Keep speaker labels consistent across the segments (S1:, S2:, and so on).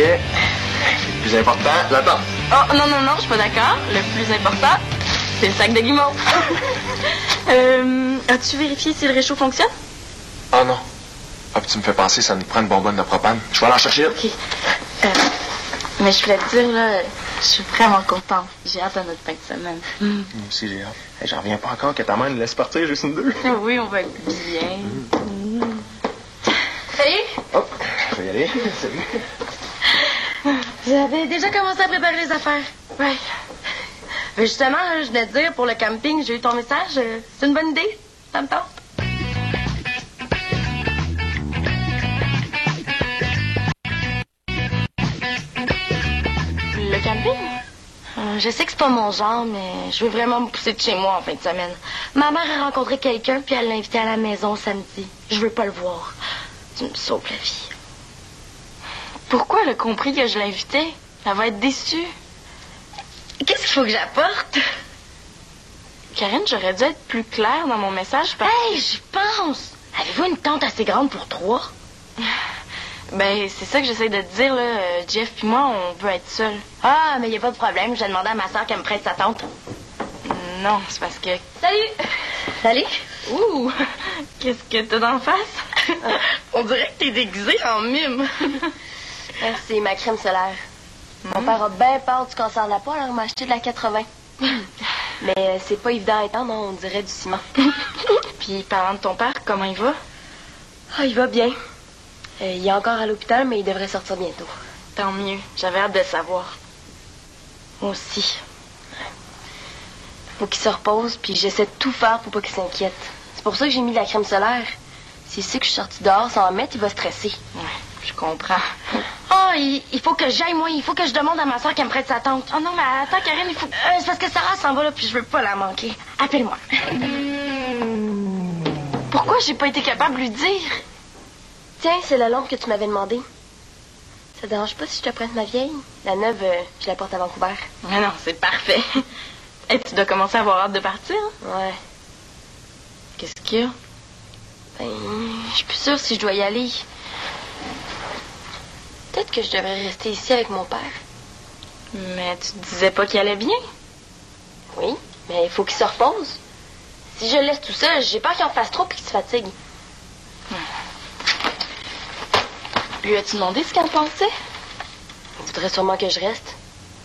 S1: Le plus important, j'attends.
S2: Oh, non, je suis pas d'accord. Le plus important, c'est le sac de guimauve. As-tu vérifié si le réchaud fonctionne?
S1: Oh non. Ah, puis tu me fais penser, ça nous prend une bonbonne de propane. Je vais aller en chercher une.
S2: OK. Mais je voulais te dire, là, je suis vraiment contente. J'ai hâte à notre fin de semaine.
S1: Moi aussi, j'ai hâte. Hey, j'en reviens pas encore que ta mère nous laisse partir juste une deux.
S2: Oui, on va être bien.
S3: Salut!
S1: Oh, je vais y aller. Salut.
S3: J'avais déjà commencé à préparer les affaires.
S2: Ouais.
S3: Mais justement, je venais te dire, pour le camping, j'ai eu ton message. C'est une bonne idée. Ça me tente.
S2: Le camping?
S3: Je sais que c'est pas mon genre, mais je veux vraiment me pousser de chez moi en fin de semaine. Ma mère a rencontré quelqu'un, puis elle l'a invité à la maison samedi. Je veux pas le voir. Tu me sauves la vie.
S2: Pourquoi elle a compris que je l'invitais? Elle va être déçue.
S3: Qu'est-ce qu'il faut que j'apporte?
S2: Karine, j'aurais dû être plus claire dans mon message parce
S3: Hey, j'y pense! Avez-vous une tente assez grande pour 3?
S2: Ben, c'est ça que j'essaie de te dire, là. Jeff puis moi, on peut être seuls.
S3: Ah, mais y a pas de problème. J'ai demandé à ma soeur qu'elle me prête sa tente.
S2: Non, c'est parce que...
S3: Salut! Salut!
S2: Ouh! Qu'est-ce que t'as d'en face?
S3: On dirait que t'es déguisée en mime. C'est ma crème solaire. Mon père a bien peur du cancer de la peau, alors il m'a acheté de la 80. Mais c'est pas évident à étendre, on dirait du ciment.
S2: Puis, parlant de ton père, comment il va?
S3: Ah, il va bien. Il est encore à l'hôpital, mais il devrait sortir bientôt.
S2: Tant mieux. J'avais hâte de le savoir.
S3: Moi aussi. Faut qu'il se repose, puis j'essaie de tout faire pour pas qu'il s'inquiète. C'est pour ça que j'ai mis de la crème solaire. S'il sait que je suis sortie dehors sans en mettre, il va stresser.
S2: Ouais, je comprends.
S3: Oh, il faut que j'aille, moi. Il faut que je demande à ma soeur qu'elle me prête sa tente.
S2: Oh non, mais attends, Karine, il faut...
S3: C'est parce que Sarah s'en va là, puis je veux pas la manquer. Appelle-moi.
S2: Pourquoi j'ai pas été capable de lui dire?
S3: Tiens, c'est la lampe que tu m'avais demandé. Ça te dérange pas si je te prête ma vieille? La neuve, je la porte à Vancouver.
S2: Mais non, c'est parfait. Et tu dois commencer à avoir hâte de partir?
S3: Ouais.
S2: Qu'est-ce qu'il y a?
S3: Ben, je suis plus sûre si je dois y aller. Peut-être que je devrais rester ici avec mon père.
S2: Mais tu te disais pas qu'il allait bien?
S3: Oui, mais il faut qu'il se repose. Si je le laisse tout seul, j'ai peur qu'il en fasse trop et qu'il se fatigue.
S2: Lui as-tu demandé ce qu'elle pensait?
S3: Il voudrait sûrement que je reste.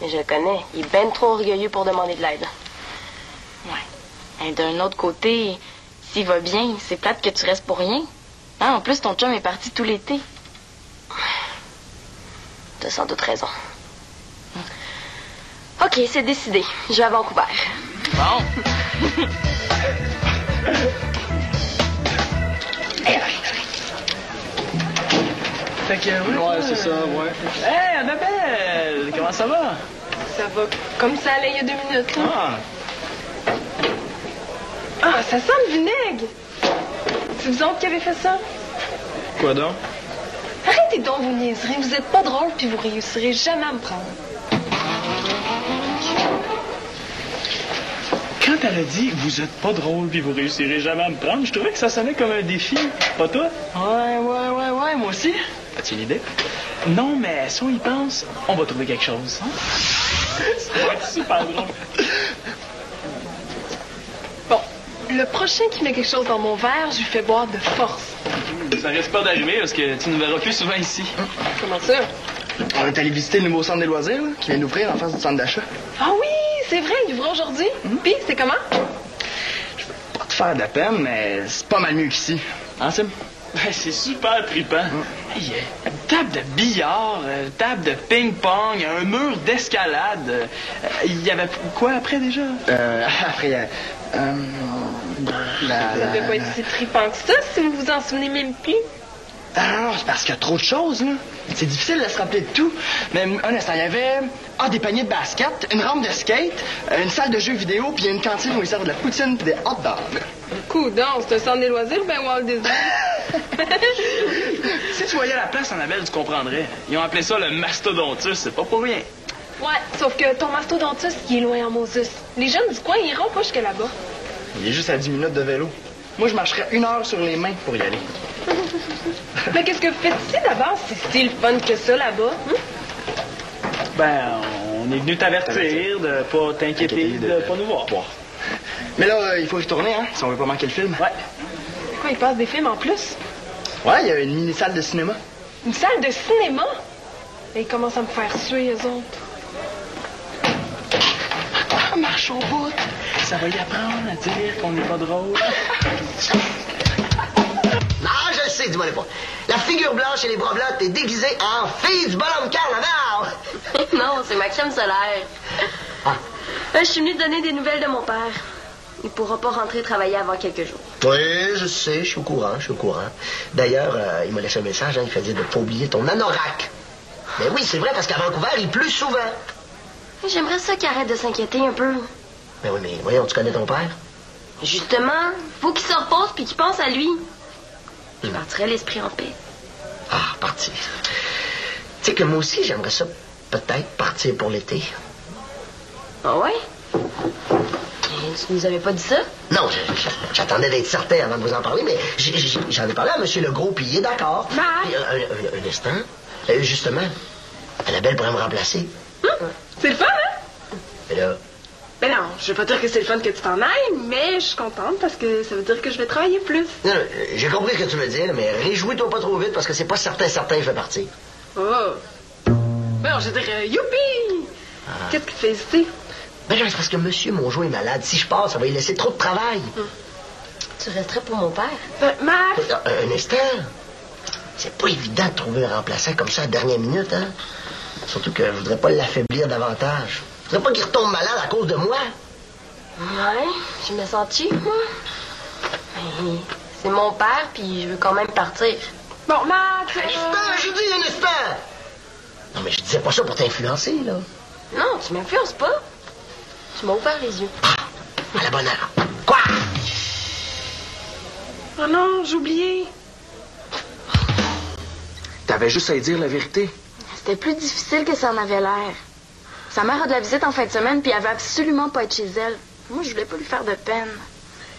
S3: Mais je le connais. Il est ben trop orgueilleux pour demander de l'aide.
S2: Ouais. Et d'un autre côté, s'il va bien, c'est plate que tu restes pour rien. Hein, en plus, ton chum est parti tout l'été.
S3: T'as sans doute raison. OK, c'est décidé. Je vais à Vancouver.
S2: Bon.
S4: Fait que, ouais, c'est ça, ouais. Hey, Annabelle! Comment ça va?
S5: Ça va comme ça allait il y a 2 minutes. Là. Ah, ça sent le vinaigre! C'est vous autres qui avez fait ça?
S4: Quoi donc?
S5: Arrêtez donc vos niaiseries. Vous êtes pas drôle puis vous réussirez jamais à me prendre.
S4: Quand elle a dit « Vous êtes pas drôle puis vous réussirez jamais à me prendre », je trouvais que ça sonnait comme un défi. Pas toi? Ouais, moi aussi. As-tu une idée? Non, mais si on y pense, on va trouver quelque chose. Hein? Ça va être super drôle.
S5: Bon, le prochain qui met quelque chose dans mon verre, je lui fais boire de force.
S4: Ça risque pas d'arriver parce que tu ne verras plus souvent ici.
S5: Comment ça?
S6: On est allé visiter le nouveau centre des loisirs là, qui vient d'ouvrir en face du centre d'achat.
S5: Ah oui, c'est vrai, il ouvre aujourd'hui. Puis, c'est comment?
S6: Pas te faire de la peine, mais c'est pas mal mieux qu'ici. Hein, Sim?
S4: Ouais, c'est super trippant. Hey, une table de billard, table de ping-pong, un mur d'escalade. Il y avait quoi après déjà?
S6: Après,
S5: Ça devait pas être si trippant que ça, si vous vous en souvenez même plus.
S6: Ah non, c'est parce qu'il y a trop de choses, là. C'est difficile de se rappeler de tout. Mais un instant, il y avait des paniers de basket, une rampe de skate, une salle de jeux vidéo, puis une cantine où ils servent de la poutine puis des hot dogs.
S5: Coudonc, c'est un centre des loisirs, ben Walt Disney.
S4: Si tu voyais la place, Annabelle, tu comprendrais. Ils ont appelé ça le Mastodontus, c'est pas pour rien.
S5: Ouais, sauf que ton mastodontus, il est loin en Moses. Les jeunes du coin iront pas jusque là-bas.
S6: Il est juste à 10 minutes de vélo. Moi, je marcherais 1 heure sur les mains pour y aller.
S5: Mais qu'est-ce que vous faites ici d'abord? C'est si le fun que ça là-bas.
S4: Ben, on est venu t'avertir de pas t'inquiéter, de pas nous voir.
S6: Mais là, il faut y retourner, hein, si on veut pas manquer le film.
S4: Ouais.
S5: Quoi, ils passent des films en plus?
S6: Ouais, il y a une mini-salle de cinéma.
S5: Une salle de cinéma? Et ils commencent à me faire suer, eux autres.
S4: Ah, marche au bout. Ça va y apprendre à dire qu'on n'est pas drôle.
S7: Non, je le sais, dis-moi pas. La figure blanche et les bras blancs, t'es déguisé en fille du bonhomme carnaval.
S3: Non, c'est ma crème solaire.
S7: Ah.
S3: Je suis venue donner des nouvelles de mon père. Il pourra pas rentrer travailler avant quelques jours.
S7: Oui, je sais, je suis au courant. D'ailleurs, il m'a laissé un message, hein, il faisait de pas oublier ton anorak. Mais oui, c'est vrai, parce qu'à Vancouver, il pleut souvent.
S3: J'aimerais ça qu'il arrête de s'inquiéter un peu.
S7: Mais oui, mais voyons, tu connais ton père?
S3: Justement, faut qu'il se repose puis qu'il pense à lui. Je partirais l'esprit en paix.
S7: Ah, partir. Tu sais que moi aussi, j'aimerais ça peut-être partir pour l'été.
S3: Ah ouais? Et tu nous avais pas dit ça?
S7: Non, j'attendais d'être certain avant de vous en parler, mais j'en ai parlé à M. Legault, puis il est d'accord.
S5: Max!
S7: Un instant. Justement, Annabelle pourrait me remplacer.
S5: C'est le fun, hein?
S7: Mais là,
S5: Ben non, je veux pas dire que c'est le fun que tu t'en ailles, mais je suis contente parce que ça veut dire que je vais travailler plus.
S7: non, j'ai compris ce que tu veux dire, mais réjouis-toi pas trop vite parce que c'est pas certain que je vais partir.
S5: Oh! Ben, je veux dire, youpi! Qu'est-ce qui te fait hésiter?
S7: Ben non, c'est parce que monsieur Mongeau est malade. Si je pars, ça va lui laisser trop de travail.
S3: Tu resterais pour mon père?
S5: Ben, Max!
S7: Un instant. C'est pas évident de trouver un remplaçant comme ça à la dernière minute, hein? Surtout que je voudrais pas l'affaiblir davantage. Je voudrais pas qu'il retombe malade à cause de moi.
S3: Ouais, je me sens cheap, moi. Mais c'est mon père, puis je veux quand même partir.
S5: Bon, Max!
S7: Un instant, je dis un instant! Non, mais je disais pas ça pour t'influencer, là.
S3: Non, tu m'influences pas. Tu m'as ouvert les yeux.
S7: À la bonne heure. Quoi?
S5: Oh non, j'ai oublié.
S1: T'avais juste à lui dire la vérité.
S2: C'était plus difficile que ça en avait l'air. Sa mère a de la visite en fin de semaine, puis elle veut absolument pas être chez elle. Moi, je voulais pas lui faire de peine.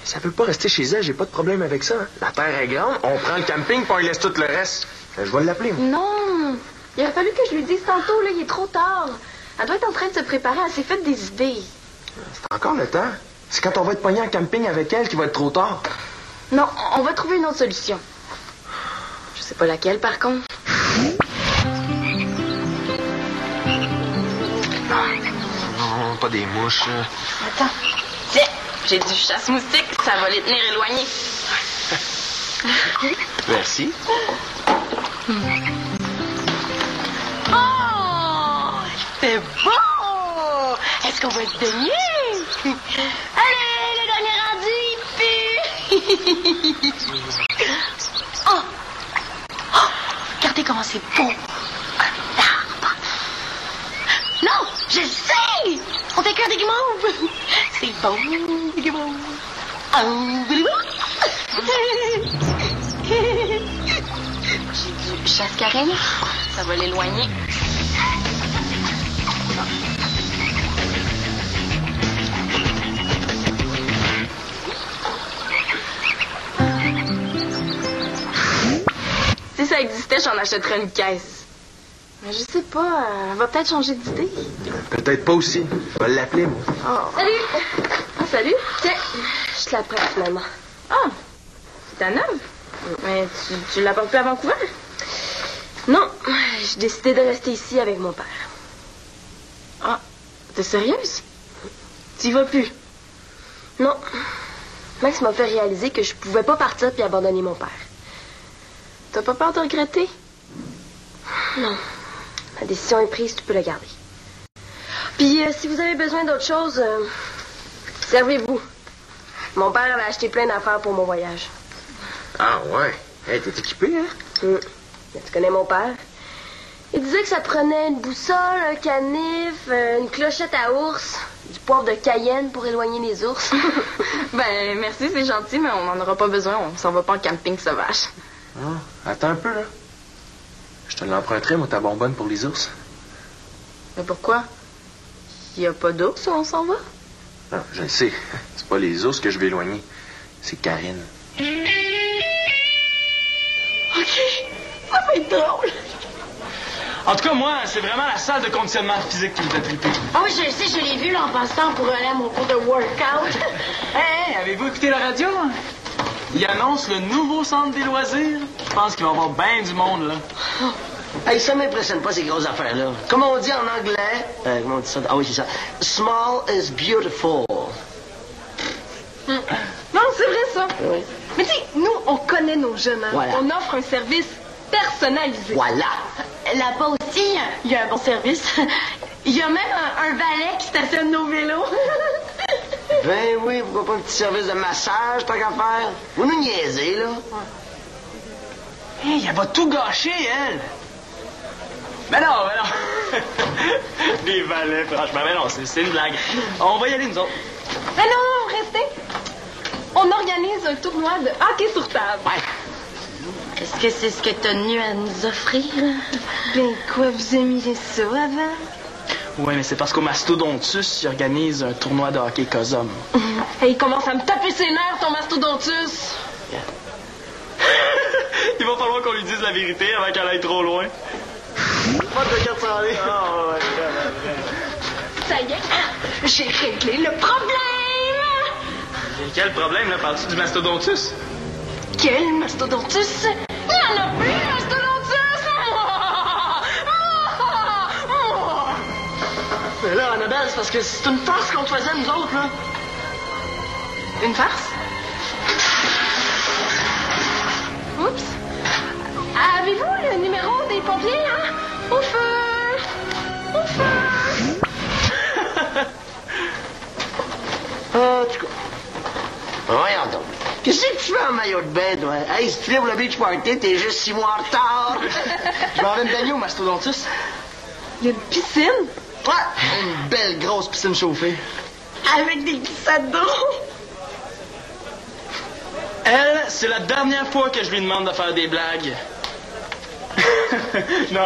S1: Ça peut pas rester chez elle, j'ai pas de problème avec ça. Hein. La terre est grande, on prend le camping, puis on lui laisse tout le reste. Je vais l'appeler, moi.
S2: Non! Il aurait fallu que je lui dise tantôt, là, il est trop tard. Elle doit être en train de se préparer, elle s'est faite des idées.
S1: C'est encore le temps. C'est quand on va être pogné en camping avec elle qu'il va être trop tard.
S2: Non, on va trouver une autre solution. Je sais pas laquelle, par contre.
S1: Non, pas des mouches.
S2: Attends. Tiens, j'ai du chasse-moustique, ça va les tenir éloignés.
S1: Merci.
S2: Oh! C'est beau! Est-ce qu'on va se baigner? Allez, le dernier rendu, puis... Oh! Oh! Regardez comment c'est beau! Un arbre! Non! Je le sais! On fait cuire des guimauves! C'est bon, des guimauves! J'ai du chasse-carène. Ça va l'éloigner. Si ça existait, j'en achèterais une caisse. Mais je sais pas, elle va peut-être changer d'idée.
S1: Peut-être pas aussi. Je vais l'appeler, moi.
S2: Oh.
S3: Salut!
S2: Ah, salut.
S3: Tiens, je te la prête finalement.
S2: Ah, c'est ta neuve. Mais tu l'apportes plus à Vancouver?
S3: Non, j'ai décidé de rester ici avec mon père.
S2: Ah, t'es sérieuse? Tu y vas plus?
S3: Non. Max m'a fait réaliser que je pouvais pas partir puis abandonner mon père.
S2: T'as pas peur de regretter?
S3: Non. La décision est prise, tu peux la garder. Puis, si vous avez besoin d'autre chose, servez-vous. Mon père avait acheté plein d'affaires pour mon voyage.
S1: Ah, ouais. Hey, t'es équipé, hein?
S3: Mais tu connais mon père? Il disait que ça prenait une boussole, un canif, une clochette à ours, du poivre de Cayenne pour éloigner les ours.
S2: Ben, merci, c'est gentil, mais on n'en aura pas besoin. On s'en va pas en camping sauvage.
S1: Ah, attends un peu, là. Je te l'emprunterai, moi, ta bonbonne pour les ours.
S2: Mais pourquoi? Il y a pas d'ours où on s'en va?
S1: Non, je le sais. C'est pas les ours que je vais éloigner. C'est Karine.
S2: OK. Ça va être drôle.
S4: En tout cas, moi, c'est vraiment la salle de conditionnement physique qui me fait triper.
S2: Ah oui, je le sais, je l'ai vu là, en passant pour aller à mon cours de workout.
S4: Hey, avez-vous écouté la radio? Il annonce le nouveau centre des loisirs. Je pense qu'il va y avoir bien du monde, là.
S7: Hey, ça m'impressionne pas, ces grosses affaires-là. Comment on dit en anglais? Comment on dit ça? Ah oui, c'est ça. Small is beautiful.
S5: Non, c'est vrai, ça.
S7: Oui.
S5: Mais tu sais, nous, on connaît nos jeunes. Hein?
S7: Voilà.
S5: On offre un service personnalisé.
S7: Voilà.
S3: Là-bas aussi, il y a un bon service. Il y a même un valet qui stationne nos vélos.
S7: Ben oui, pourquoi pas un petit service de massage, tant qu'à faire? Vous nous niaisez, là.
S4: Hey, elle va tout gâcher, elle. Mais non, mais non. Les valets, franchement, mais non, c'est une blague. On va y aller, nous autres.
S5: Ah non, restez. On organise un tournoi de hockey sur table.
S7: Ouais.
S3: Est-ce que c'est ce que t'as tenu à nous offrir?
S5: Ben quoi, vous aimiez ça avant?
S4: Ouais, mais c'est parce qu'au Mastodontus, ils organisent un tournoi de hockey COSOM.
S5: Hey, il commence à me taper ses nerfs, ton mastodontus.
S4: Il va falloir qu'on lui dise la vérité avant qu'elle aille trop loin.
S7: Pas de carte sans aller.
S4: Oh, ouais,
S5: Ça y est, j'ai réglé le problème.
S4: Quel problème, là? Parles-tu du Mastodontus?
S5: Quel mastodontus? Il n'y en a plus, mastodontus!
S7: Mais là, Annabelle, c'est parce que c'est une farce qu'on te faisait, nous autres, là.
S5: Une farce? Oups. Avez-vous le numéro des pompiers, hein? Au feu! Au feu!
S7: En tout cas. Voyons donc. Qu'est-ce que tu fais en maillot de bain, toi? Hey, si tu viens pour le beach party, t'es juste 6 mois en retard.
S6: Je m'en vais me baigner au Mastodontus.
S5: Il y a une piscine?
S7: Ouais.
S6: Une belle grosse piscine chauffée.
S5: Avec des glissades d'eau?
S4: Elle, c'est la dernière fois que je lui demande de faire des blagues. Non.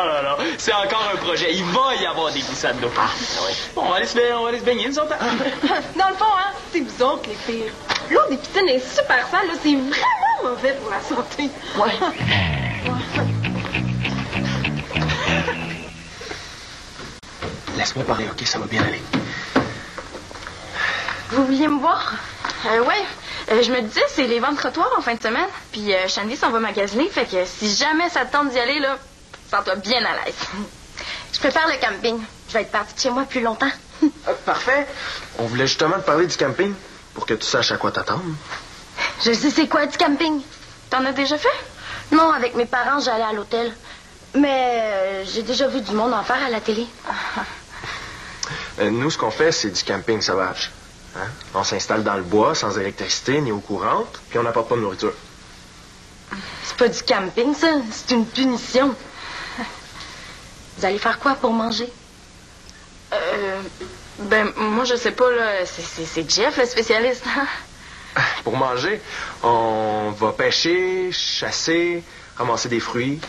S4: C'est encore un projet. Il va y avoir des glissades d'eau. Bon, on va aller se baigner, nous autres.
S5: Dans le fond, hein, c'est vous autres, les filles. L'eau des piscines est super sale, là. C'est vraiment mauvais pour la santé.
S7: Ouais.
S1: Laisse-moi parler, OK? Ça va bien aller.
S3: Vous vouliez me voir? Ouais. Je me disais, c'est les ventes trottoirs en fin de semaine. Puis Shandy s'en va magasiner. Fait que si jamais ça te tente d'y aller, là, sens-toi bien à l'aise. Je prépare le camping. Je vais être partie de chez moi plus longtemps.
S1: Parfait. On voulait justement te parler du camping pour que tu saches à quoi t'attendre.
S3: Je sais c'est quoi du camping. T'en as déjà fait? Non, avec mes parents, j'allais à l'hôtel. Mais j'ai déjà vu du monde en faire à la télé.
S1: Nous, ce qu'on fait, c'est du camping sauvage. Hein? On s'installe dans le bois, sans électricité ni eau courante, puis on n'apporte pas de nourriture.
S3: C'est pas du camping, ça. C'est une punition. Vous allez faire quoi pour manger? Ben, moi, je sais pas, là. C'est Jeff, le spécialiste.
S1: Pour manger, on va pêcher, chasser, ramasser des fruits.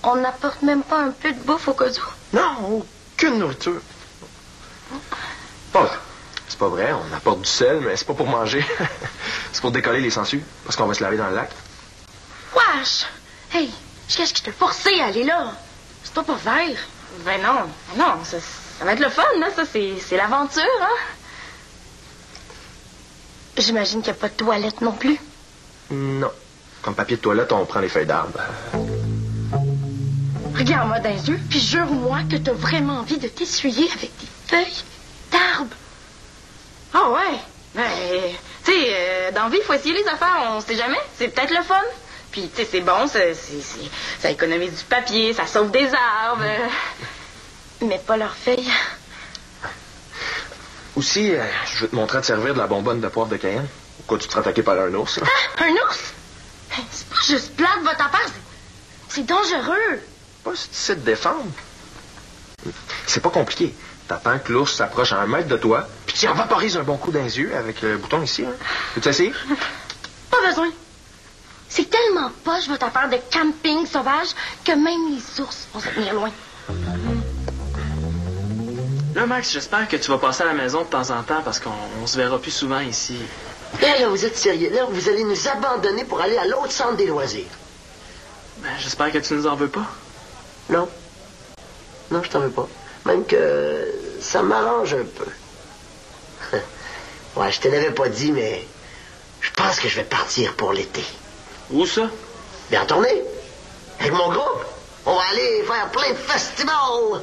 S3: On n'apporte même pas un peu de bouffe au cas où?
S1: Non, aucune nourriture. Pas vrai. C'est pas vrai, on apporte du sel, mais c'est pas pour manger. C'est pour décoller les sangsues, parce qu'on va se laver dans le lac.
S3: Wesh! Hey, qu'est-ce qui t'a forcé à aller là? C'est pas vert. Ben non, ça va être le fun, là, ça, c'est l'aventure, hein? J'imagine qu'il n'y a pas de toilette non plus.
S1: Non. Comme papier de toilette, on prend les feuilles d'arbre.
S3: Regarde-moi dans les yeux, puis jure-moi que t'as vraiment envie de t'essuyer avec des feuilles d'arbre. Ah ouais? Ben, tu sais, dans la vie, il faut essayer les affaires, on sait jamais. C'est peut-être le fun. Puis, tu sais, c'est bon, ça économise du papier, ça sauve des arbres. Mais pas leurs feuilles.
S1: Aussi, je veux te montrer à te servir de la bonbonne de poivre de Cayenne. Au cas où tu te feras attaquer par un ours. Là.
S3: Ah, un ours? C'est pas juste plate, votre affaire. C'est dangereux.
S1: Pas si tu sais te défendre. C'est pas compliqué. T'attends que l'ours s'approche à 1 mètre de toi, puis tu en vaporises un bon coup dans les yeux avec le bouton ici. Hein. Veux-tu essayer?
S3: Pas besoin. C'est tellement poche, votre affaire de camping sauvage, que même les ours vont se tenir loin.
S4: Là, Max, j'espère que tu vas passer à la maison de temps en temps parce qu'on se verra plus souvent ici.
S7: Là, vous êtes sérieux. Là, vous allez nous abandonner pour aller à l'autre centre des loisirs.
S4: Ben, j'espère que tu nous en veux pas.
S7: Non. Non, je t'en veux pas. Même que ça m'arrange un peu. Ouais, je te l'avais pas dit, mais je pense que je vais partir pour l'été.
S4: Où ça?
S7: Bien en tournée. Avec mon groupe. On va aller faire plein de festivals.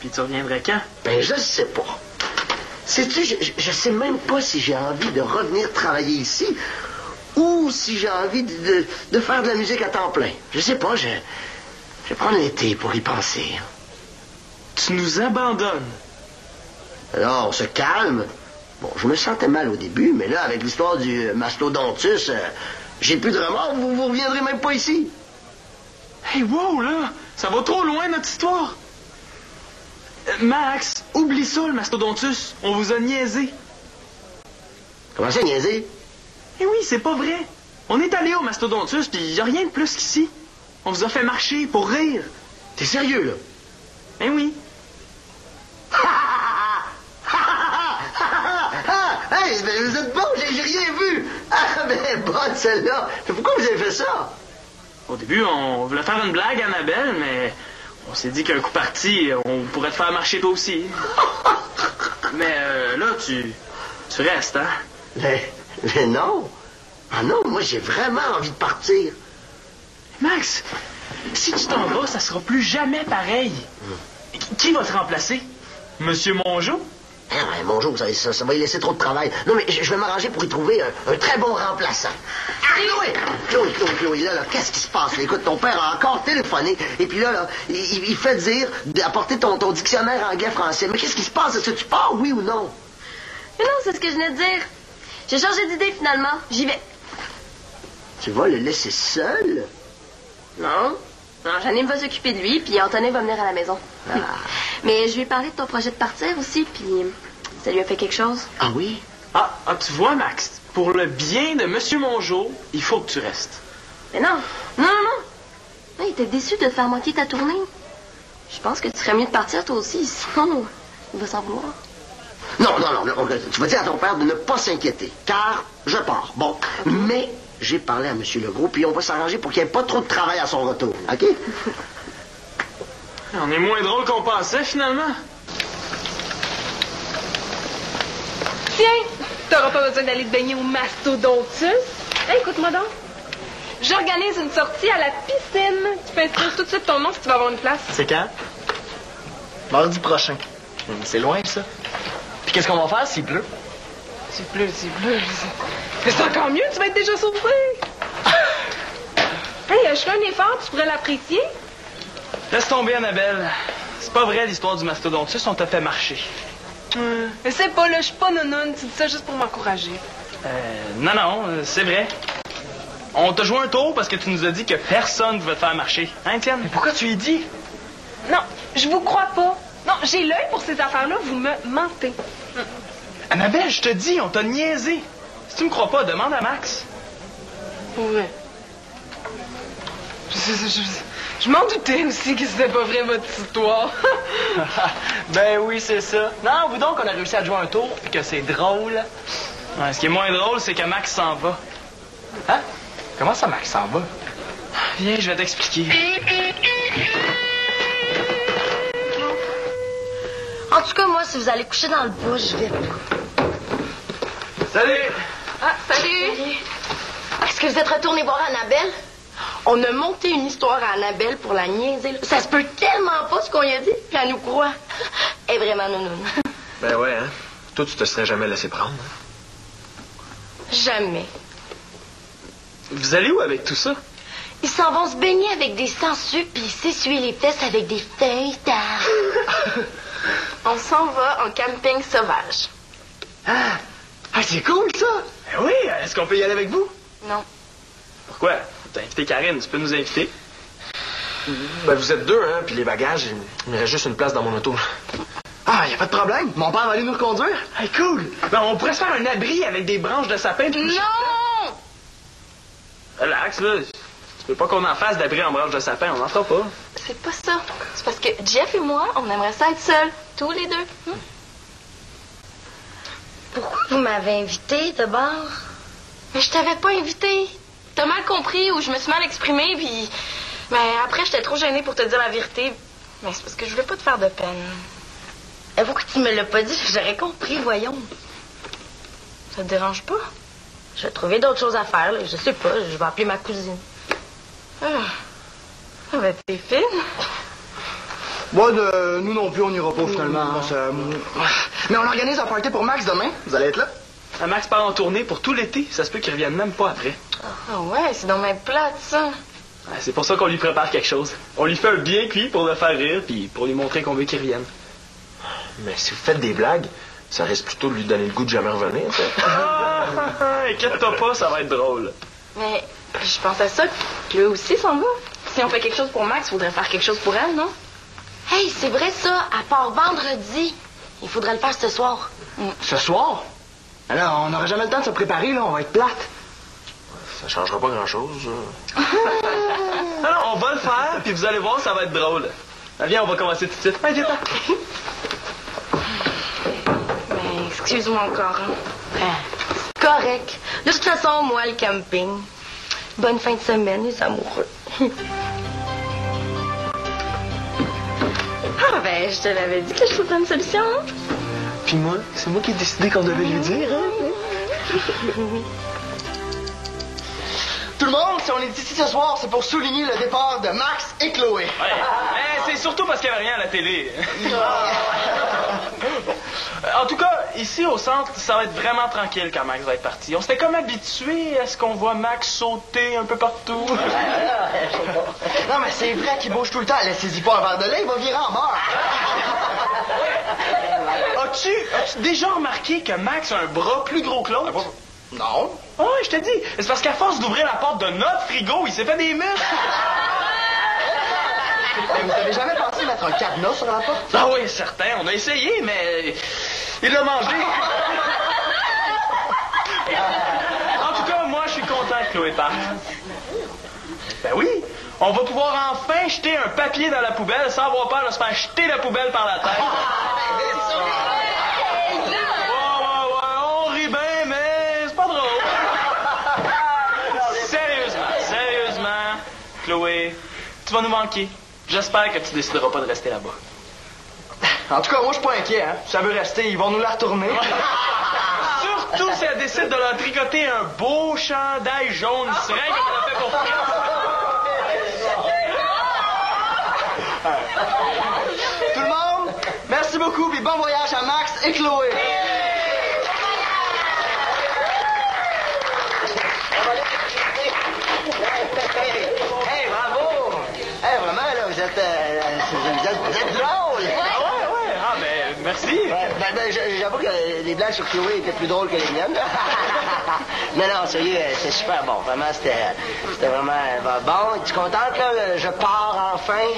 S4: Puis tu reviendrais quand?
S7: Ben, je sais pas. Sais-tu, je sais même pas si j'ai envie de revenir travailler ici ou si j'ai envie de faire de la musique à temps plein. Je sais pas, je vais prendre l'été pour y penser.
S4: Tu nous abandonnes.
S7: Alors, on se calme. Bon, je me sentais mal au début, mais là, avec l'histoire du mastodontus, j'ai plus de remords, vous reviendrez même pas ici.
S4: Hey, wow, là! Ça va trop loin, notre histoire! Max, oublie ça, le mastodontus. On vous a niaisé.
S7: Comment ça, niaiser?
S4: Eh oui, c'est pas vrai. On est allé au mastodontus, puis y a rien de plus qu'ici. On vous a fait marcher pour rire.
S7: T'es sérieux, là?
S4: Eh oui.
S7: Hey, ben, vous êtes bon, j'ai rien vu. Ah, ben, bonne celle-là. Pourquoi vous avez fait ça?
S4: Au début, on voulait faire une blague à Annabelle, mais on s'est dit qu'un coup parti, on pourrait te faire marcher toi aussi. Mais là, tu restes, hein?
S7: Mais non. Ah non, moi, j'ai vraiment envie de partir.
S4: Max, si tu t'en vas, ça sera plus jamais pareil. Qui va te remplacer? Monsieur Mongeau?
S7: Ah, Mongeau, ça va y laisser trop de travail. Non, mais je vais m'arranger pour y trouver un très bon remplaçant. Ah, Chloé, là, qu'est-ce qui se passe? Là? Écoute, ton père a encore téléphoné, et puis là, il fait dire d'apporter ton dictionnaire anglais-français. Mais qu'est-ce qui se passe? Est-ce que tu pars, oui ou non?
S3: Mais non, c'est ce que je venais de dire. J'ai changé d'idée, finalement. J'y vais.
S7: Tu vas le laisser seul?
S3: Non, Janine va s'occuper de lui, puis Antonin va venir à la maison.
S7: Ah.
S3: Mais je lui ai parlé de ton projet de partir aussi, puis ça lui a fait quelque chose.
S7: Ah oui?
S4: Ah, tu vois, Max, pour le bien de Monsieur Mongeau, il faut que tu restes.
S3: Mais non. Il était déçu de te faire manquer ta tournée. Je pense que tu serais mieux de partir toi aussi, sinon il va s'en vouloir.
S7: Non, tu vas dire à ton père de ne pas s'inquiéter, car je pars. Bon, mais j'ai parlé à M. Legault, puis on va s'arranger pour qu'il n'y ait pas trop de travail à son retour, OK?
S4: On est moins drôle qu'on pensait, finalement.
S5: Tiens, t'auras pas besoin d'aller te baigner au mastodontus. Hey, écoute-moi donc. J'organise une sortie à la piscine. Tu peux inscrire tout de suite ton nom si tu vas avoir une place.
S6: C'est quand? Mardi prochain. C'est loin, ça. Puis qu'est-ce qu'on va faire s'il pleut?
S5: S'il pleut. Mais c'est encore mieux, tu vas être déjà sauvé. Hey, je fais un effort, tu pourrais l'apprécier.
S4: Laisse tomber, Annabelle. C'est pas vrai, l'histoire du mastodontus, on t'a fait marcher.
S5: Mais c'est pas, là, je suis pas nounoune. Tu dis ça juste pour m'encourager.
S4: Non, c'est vrai. On t'a joué un tour parce que tu nous as dit que personne ne veut te faire marcher. Hein, Étienne?
S6: Mais pourquoi tu y dis?
S5: Non, je vous crois pas. Non, j'ai l'œil pour ces affaires-là, vous me mentez.
S4: Annabelle, je te dis, on t'a niaisé. Si tu me crois pas, demande à Max.
S5: Ouais. Je m'en doutais aussi que c'était pas vrai, votre histoire.
S6: Ben oui, c'est ça. Non, vous donc, on a réussi à jouer un tour, puis que c'est drôle.
S4: Ouais, ce qui est moins drôle, c'est que Max s'en va.
S6: Hein? Comment ça, Max s'en va?
S4: Viens, je vais t'expliquer.
S3: En tout cas, moi, si vous allez coucher dans le bois, je vais pas.
S4: Salut!
S5: Ah, salut!
S3: Est-ce que vous êtes retourné voir Annabelle? On a monté une histoire à Annabelle pour la niaiser. Là. Ça se peut tellement pas ce qu'on y a dit, puis elle nous croit. Elle est vraiment nounoune.
S1: Ben ouais, hein. Toi, tu te serais jamais laissé prendre. Hein?
S3: Jamais.
S4: Vous allez où avec tout ça?
S3: Ils s'en vont se baigner avec des sangsues puis s'essuyer les fesses avec des feuilles d'arbre. On s'en va en camping sauvage.
S6: Ah, c'est cool, ça!
S4: Ben oui, est-ce qu'on peut y aller avec vous?
S3: Non.
S4: Pourquoi? T'as invité Karine, tu peux nous inviter?
S1: Ben vous êtes deux, hein, puis les bagages, il me reste juste une place dans mon auto.
S6: Ah, y a pas de problème. Mon père va aller nous reconduire.
S4: Hey, cool! Ben, on pourrait se faire un abri avec des branches de sapin.
S3: Non!
S4: Relax, là. Tu veux pas qu'on en fasse d'abri en branches de sapin, on n'en fera pas.
S3: C'est pas ça. C'est parce que Jeff et moi, on aimerait ça être seuls. Tous les deux. Pourquoi vous m'avez invité de bord? Mais je t'avais pas invité. T'as mal compris ou je me suis mal exprimée, puis... Mais après, j'étais trop gênée pour te dire la vérité.
S5: Mais c'est parce que je voulais pas te faire de peine.
S3: Et pourquoi tu me l'as pas dit? J'aurais compris, voyons.
S5: Ça te dérange pas?
S3: Je vais trouver d'autres choses à faire, là. Je sais pas, je vais appeler ma cousine.
S5: Ah ben, t'es fine.
S6: Moi, nous non plus, on n'ira pas finalement. Mais on organise un party pour Max demain. Vous allez être là?
S4: Max part en tournée pour tout l'été. Ça se peut qu'il revienne même pas après.
S5: Ah ouais, c'est donc même plate, ça.
S4: C'est pour ça qu'on lui prépare quelque chose. On lui fait un bien cuit pour le faire rire, puis pour lui montrer qu'on veut qu'il revienne.
S1: Mais si vous faites des blagues, ça risque plutôt de lui donner le goût de jamais revenir, ça.
S4: Inquiète-toi pas, ça va être drôle.
S5: Mais je pense à ça, que lui aussi s'en va. Si on fait quelque chose pour Max, il faudrait faire quelque chose pour elle, non?
S3: Hey, c'est vrai ça, à part vendredi. Il faudrait le faire ce soir.
S6: Ce soir? Alors, on n'aura jamais le temps de se préparer, là. On va être plate.
S1: Ça changera pas grand-chose.
S4: Alors, on va le faire, puis vous allez voir, ça va être drôle. Viens, on va commencer tout de suite. Viens,
S5: Mais excuse-moi encore.
S3: C'est correct. De toute façon, moi, le camping. Bonne fin de semaine, les amoureux.
S5: Ah ben, je te l'avais dit que je trouverais une solution.
S4: Puis moi, c'est moi qui ai décidé qu'on devait lui dire, hein?
S6: Tout le monde, si on est ici ce soir, c'est pour souligner le départ de Max et Chloé.
S4: Ouais. Mais c'est surtout parce qu'il n'y avait rien à la télé. En tout cas, ici au centre, ça va être vraiment tranquille quand Max va être parti. On s'était comme habitué à ce qu'on voit Max sauter un peu partout.
S6: Non, mais c'est vrai qu'il bouge tout le temps. Laissez-y pas un verre de lait, il va virer en mort.
S4: As-tu déjà remarqué que Max a un bras plus gros que l'autre?
S6: Non.
S4: Ah oui, je te dis. C'est parce qu'à force d'ouvrir la porte de notre frigo, il s'est fait des muscles.
S6: Mais vous avez jamais pensé mettre un cadenas sur la porte?
S4: Ah oui, certain. On a essayé, mais il l'a mangé. En tout cas, moi, je suis content que Chloé parte. Ben oui, on va pouvoir enfin jeter un papier dans la poubelle sans avoir peur de se faire jeter la poubelle par la tête. On rit bien, mais c'est pas drôle. Sérieusement, Chloé, tu vas nous manquer. J'espère que tu décideras pas de rester là-bas.
S6: En tout cas, moi, je suis pas inquiet, hein. Si ça veut rester, ils vont nous la retourner.
S4: Surtout si elle décide de leur tricoter un beau chandail jaune serein comme on a fait pour Fritz.
S6: Tout le monde, merci beaucoup, puis bon voyage à Max et Chloé. Hey, bravo! Hey, vraiment, là, vous êtes drôle!
S4: Ouais. Ah, ben, merci.
S7: J'avoue que les blagues sur Chloé étaient plus drôles que les miennes. Non, sérieux, c'est super bon. Vraiment, c'était vraiment bon. Es-tu contente, là? Je pars enfin.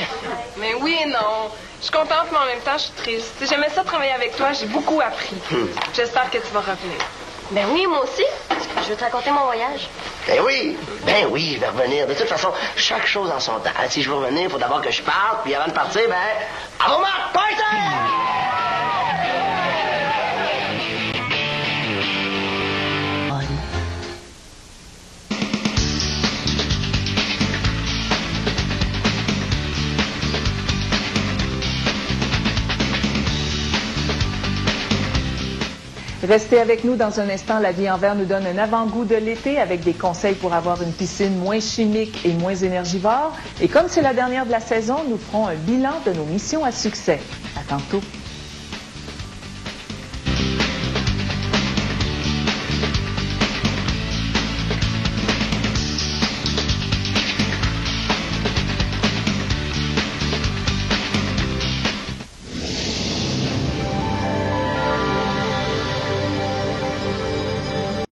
S5: Mais oui et non. Je suis contente, mais en même temps, je suis triste. J'aimais ça travailler avec toi, j'ai beaucoup appris. J'espère que tu vas revenir.
S3: Ben oui, moi aussi. Je veux te raconter mon voyage.
S7: Ben oui, je vais revenir. De toute façon, chaque chose en son temps. Si je veux revenir, il faut d'abord que je parte, puis avant de partir, à vos marques, party!
S8: Restez avec nous dans un instant. La vie en vert nous donne un avant-goût de l'été avec des conseils pour avoir une piscine moins chimique et moins énergivore. Et comme c'est la dernière de la saison, nous ferons un bilan de nos missions à succès. À tantôt.